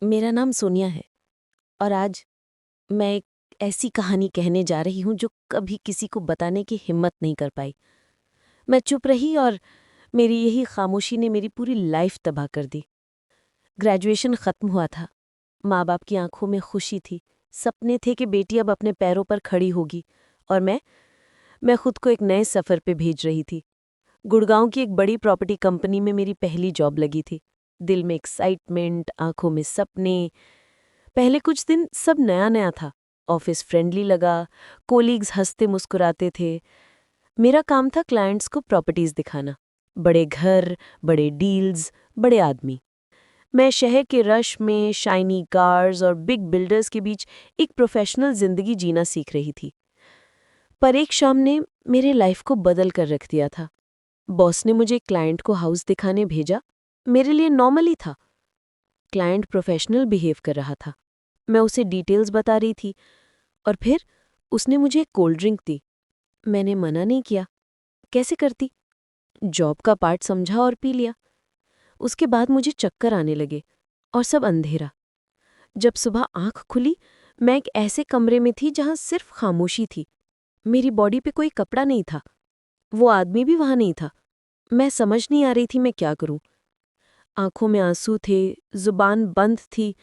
मेरा नाम सोनिया है और आज मैं एक ऐसी कहानी कहने जा रही हूँ जो कभी किसी को बताने की हिम्मत नहीं कर पाई। मैं चुप रही और मेरी यही खामोशी ने मेरी पूरी लाइफ तबाह कर दी। ग्रेजुएशन खत्म हुआ था, माँ बाप की आंखों में खुशी थी, सपने थे कि बेटी अब अपने पैरों पर खड़ी होगी और मैं खुद को एक नए सफ़र पे भेज रही थी। गुड़गांव की एक बड़ी प्रॉपर्टी कंपनी में मेरी पहली जॉब लगी थी। दिल में एक्साइटमेंट, आंखों में सपने। पहले कुछ दिन सब नया नया था। ऑफिस फ्रेंडली लगा, कोलीग्स हंसते मुस्कुराते थे। मेरा काम था क्लाइंट्स को प्रॉपर्टीज दिखाना, बड़े घर, बड़े डील्स, बड़े आदमी। मैं शहर के रश में शाइनी कार्स और बिग बिल्डर्स के बीच एक प्रोफेशनल जिंदगी जीना सीख रही थी। पर एक शाम ने मेरे लाइफ को बदल कर रख दिया था। बॉस ने मुझे क्लाइंट को हाउस दिखाने भेजा। मेरे लिए नॉर्मल ही था। क्लाइंट प्रोफेशनल बिहेव कर रहा था। मैं उसे डिटेल्स बता रही थी और फिर उसने मुझे एक कोल्ड ड्रिंक दी। मैंने मना नहीं किया। कैसे करती? जॉब का पार्ट समझा और पी लिया। उसके बाद मुझे चक्कर आने लगे और सब अंधेरा। जब सुबह आंख खुली, मैं एक ऐसे कमरे में थी जहां सिर्फ खामोशी थी। मेरी बॉडी पे कोई कपड़ा नहीं था। वो आदमी भी वहां नहीं था। मैं समझ नहीं आ रही थी मैं क्या करूं। आंखों में आंसू थे, जुबान बंद थी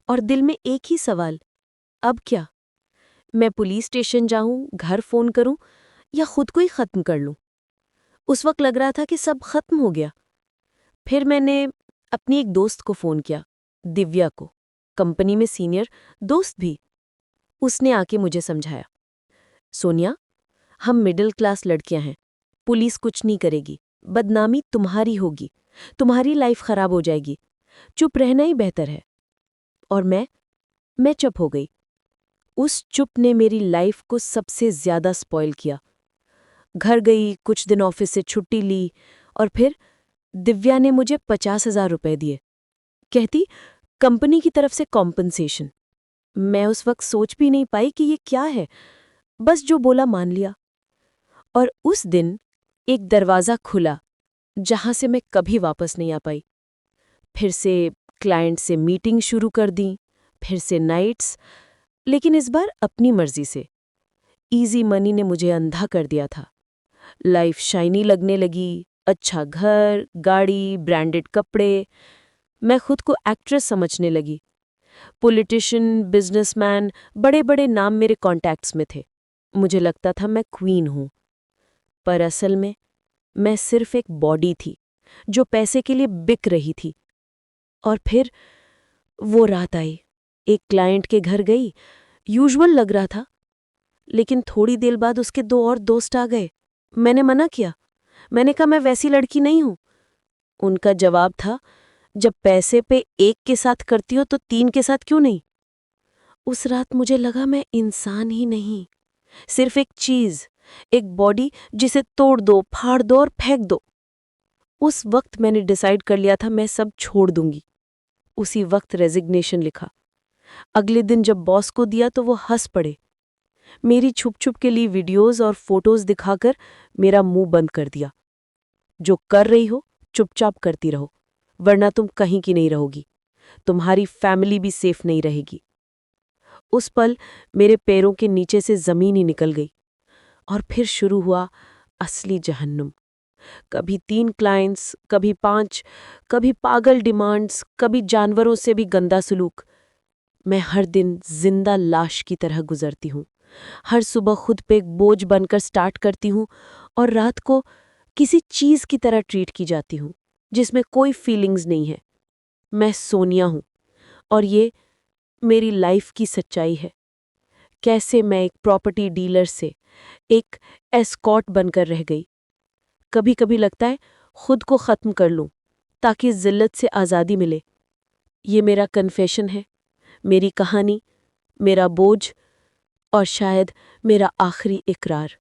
और दिल में एक ही सवाल, अब क्या? मैं पुलिस स्टेशन जाऊं, घर फोन करूं या खुद को ही खत्म कर लूं? उस वक्त लग रहा था कि सब खत्म हो गया। फिर मैंने अपनी एक दोस्त को फोन किया, दिव्या को, कंपनी में सीनियर दोस्त भी। उसने आके मुझे समझाया, सोनिया, हम मिडिल क्लास लड़कियां हैं। पुलिस कुछ नहीं करेगी, बदनामी तुम्हारी होगी, तुम्हारी लाइफ खराब हो जाएगी। चुप रहना ही बेहतर है। और मैं चुप हो गई। उस चुप ने मेरी लाइफ को सबसे ज्यादा स्पॉइल किया। घर गई, कुछ दिन ऑफिस से छुट्टी ली और फिर दिव्या ने मुझे 50,000 रुपए दिए। कहती, कंपनी की तरफ से कॉम्पनसेशन। मैं उस वक्त सोच भी नहीं पाई कि ये क्या है। बस जो बोला मान लिया। और उस दिन एक दरवाज़ा खुला जहां से मैं कभी वापस नहीं आ पाई। फिर से क्लाइंट से मीटिंग शुरू कर दी, फिर से नाइट्स, लेकिन इस बार अपनी मर्जी से। इजी मनी ने मुझे अंधा कर दिया था। लाइफ शाइनी लगने लगी, अच्छा घर, गाड़ी, ब्रांडेड कपड़े। मैं खुद को एक्ट्रेस समझने लगी। पॉलिटिशियन, बिजनेसमैन, बड़े बड़े नाम मेरे कॉन्टैक्ट्स में थे। मुझे लगता था मैं क्वीन हूं। पर असल में मैं सिर्फ एक बॉडी थी जो पैसे के लिए बिक रही थी। और फिर वो रात आई। एक क्लाइंट के घर गई। यूजुअल लग रहा था, लेकिन थोड़ी देर बाद उसके 2 और दोस्त आ गए। मैंने मना किया। मैंने कहा मैं वैसी लड़की नहीं हूं। उनका जवाब था, जब पैसे पे एक के साथ करती हो तो 3 के साथ क्यों नहीं? उस रात मुझे लगा मैं इंसान ही नहीं, सिर्फ एक चीज, एक बॉडी जिसे तोड़ दो, फाड़ दो और फेंक दो। उस वक्त मैंने डिसाइड कर लिया था मैं सब छोड़ दूंगी। उसी वक्त रेजिग्नेशन लिखा। अगले दिन जब बॉस को दिया तो वो हंस पड़े। मेरी छुप छुप के लिए वीडियोस और फोटोज दिखाकर मेरा मुंह बंद कर दिया। जो कर रही हो चुपचाप करती रहो, वरना तुम कहीं की नहीं रहोगी। तुम्हारी फैमिली भी सेफ नहीं रहेगी। उस पल मेरे पैरों के नीचे से जमीन ही निकल गई और फिर शुरू हुआ असली जहन्नुम। कभी 3 क्लाइंट्स, कभी 5, कभी पागल डिमांड्स, कभी जानवरों से भी गंदा सलूक। मैं हर दिन जिंदा लाश की तरह गुजरती हूँ। हर सुबह खुद पे एक बोझ बनकर स्टार्ट करती हूँ और रात को किसी चीज की तरह ट्रीट की जाती हूँ जिसमें कोई फीलिंग्स नहीं है। मैं सोनिया हूँ और ये मेरी लाइफ की सच्चाई है। कैसे मैं एक प्रॉपर्टी डीलर से एक एस्कॉर्ट बनकर रह गई। कभी कभी लगता है खुद को खत्म कर लूं ताकि जिल्लत से आज़ादी मिले। ये मेरा कन्फेशन है, मेरी कहानी, मेरा बोझ और शायद मेरा आखिरी इकरार।